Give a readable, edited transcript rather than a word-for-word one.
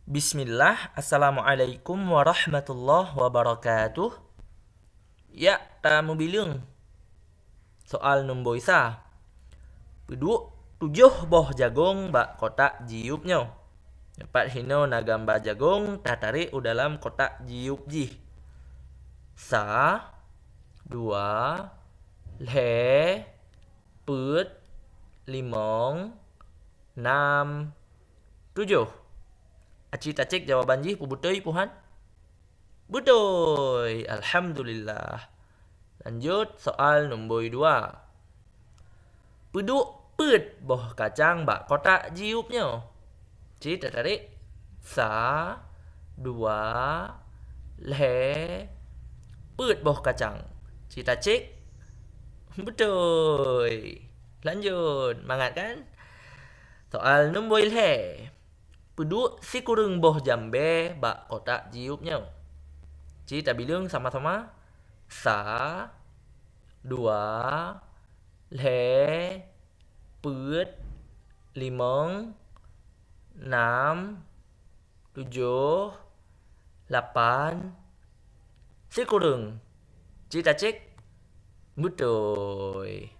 Bismillah, Assalamualaikum warahmatullahi wabarakatuh. Ya, tamu bilang soal nombor isa. Peduk 7 boh jagung bak kotak jiupnya. Dapat hino na gambar jagung tak tarik dalam kotak jiup ji. Sa, dua, le, put, limong, enam, 7. Aci tak cek jawaban ji pu betul puhan? Betul. Alhamdulillah. Lanjut soal nombor 2. Peduk put boh kacang bak kotak jiupnya. Ci tak tarik. Sa, dua, le, put boh kacang. Ci tak cek. Betul. Lanjut. Mangat kan? Soal nombor le. Peduk si kurung boh jambe bak kotak jiupnya. Kita bilang sama-sama. Sa, dua, le, put, limong, enam, 7, 8. Si kurung. Kita cek. Betul.